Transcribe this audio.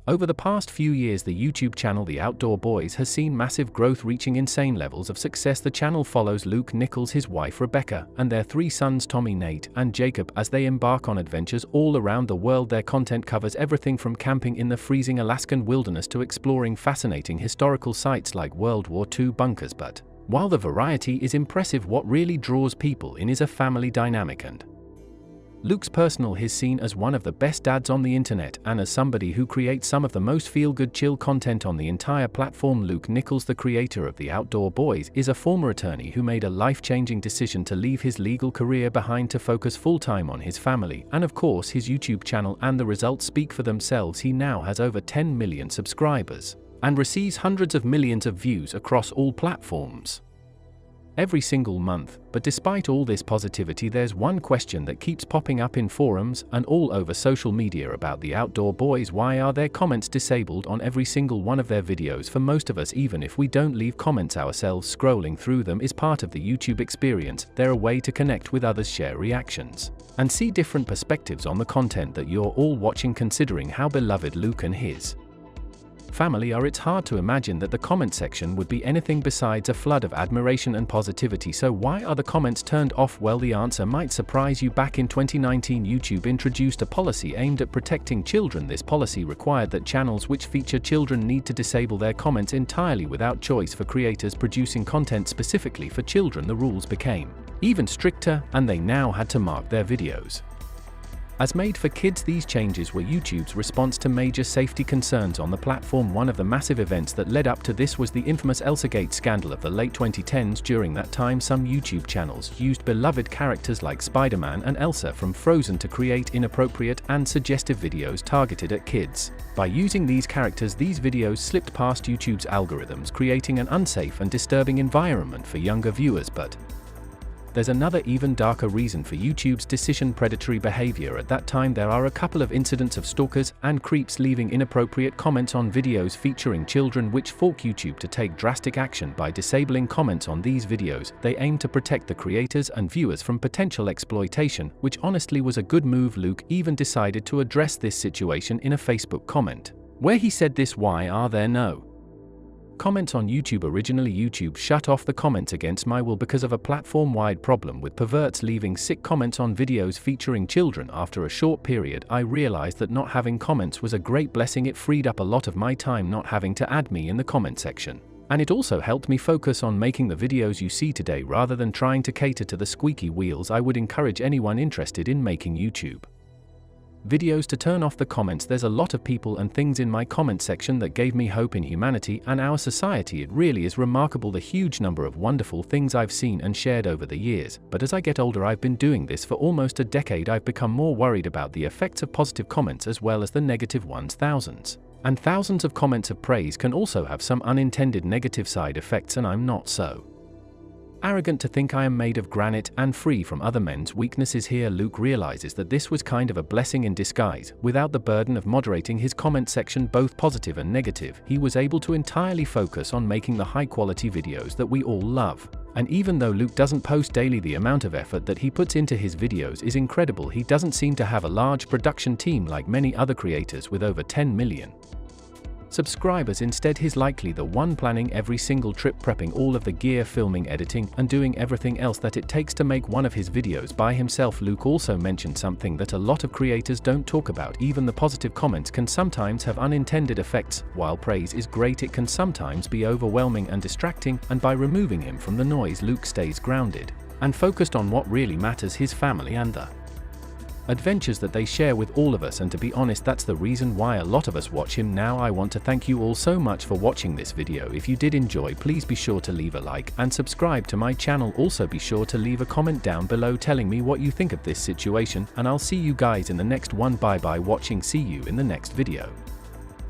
Over the past few years, the YouTube channel The Outdoor Boys has seen massive growth, reaching insane levels of success. The channel follows Luke Nichols, his wife Rebecca, and their 3 sons Tommy, Nate, and Jacob as they embark on adventures all around the world. Their content covers everything from camping in the freezing Alaskan wilderness to exploring fascinating historical sites like World War II bunkers. But while the variety is impressive, what really draws people in is a family dynamic, and Luke's personal is seen as one of the best dads on the internet, and as somebody who creates some of the most feel-good chill content on the entire platform. Luke Nichols, the creator of The Outdoor Boys, is a former attorney who made a life-changing decision to leave his legal career behind to focus full-time on his family, and of course his YouTube channel, and the results speak for themselves. He now has over 10 million subscribers, and receives hundreds of millions of views across all platforms every single month. But despite all this positivity, there's one question that keeps popping up in forums and all over social media about The Outdoor Boys. Why are their comments disabled on every single one of their videos? For most of us, even if we don't leave comments ourselves, scrolling through them is part of the YouTube experience. They're a way to connect with others, share reactions, and see different perspectives on the content that you're all watching. Considering how beloved Luke and his family are, it's hard to imagine that the comment section would be anything besides a flood of admiration and positivity. So why are the comments turned off? Well, the answer might surprise you. Back in 2019, YouTube introduced a policy aimed at protecting children. This policy required that channels which feature children need to disable their comments entirely without choice. For creators producing content specifically for children, the rules became even stricter, and they now had to mark their videos as made for kids. These changes were YouTube's response to major safety concerns on the platform. One of the massive events that led up to this was the infamous Elsagate scandal of the late 2010s. During that time, some YouTube channels used beloved characters like Spider-Man and Elsa from Frozen to create inappropriate and suggestive videos targeted at kids. By using these characters, these videos slipped past YouTube's algorithms, creating an unsafe and disturbing environment for younger viewers. But there's another, even darker reason for YouTube's decision: predatory behavior. At that time, there are a couple of incidents of stalkers and creeps leaving inappropriate comments on videos featuring children, which forced YouTube to take drastic action by disabling comments on these videos. They aim to protect the creators and viewers from potential exploitation, which honestly was a good move. Luke even decided to address this situation in a Facebook comment, where he said this: "Why are there no comments on YouTube? Originally, YouTube shut off the comments against my will because of a platform-wide problem with perverts leaving sick comments on videos featuring children. After a short period, I realized that not having comments was a great blessing. It freed up a lot of my time not having to add me in the comment section, and it also helped me focus on making the videos you see today rather than trying to cater to the squeaky wheels." I would encourage anyone interested in making YouTube videos to turn off the comments. There's a lot of people and things in my comment section that gave me hope in humanity and our society. It really is remarkable the huge number of wonderful things I've seen and shared over the years. But as I get older, I've been doing this for almost a decade, I've become more worried about the effects of positive comments as well as the negative ones. Thousands and thousands of comments of praise can also have some unintended negative side effects, and I'm not so arrogant to think I am made of granite and free from other men's weaknesses. Here, Luke realizes that this was kind of a blessing in disguise. Without the burden of moderating his comment section, both positive and negative, he was able to entirely focus on making the high-quality videos that we all love. And even though Luke doesn't post daily, the amount of effort that he puts into his videos is incredible. He doesn't seem to have a large production team like many other creators with over 10 million subscribers. Instead, he's likely the one planning every single trip, prepping all of the gear, filming, editing, and doing everything else that it takes to make one of his videos by himself. Luke also mentioned something that a lot of creators don't talk about: even the positive comments can sometimes have unintended effects. While praise is great, it can sometimes be overwhelming and distracting, and by removing him from the noise, Luke stays grounded and focused on what really matters: his family and the adventures that they share with all of us. And to be honest, that's the reason why a lot of us watch him now. I want to thank you all so much for watching this video. If you did enjoy, please be sure to leave a like and subscribe to my channel. Also be sure to leave a comment down below telling me what you think of this situation, and I'll see you guys in the next one. Bye bye watching. See you in the next video.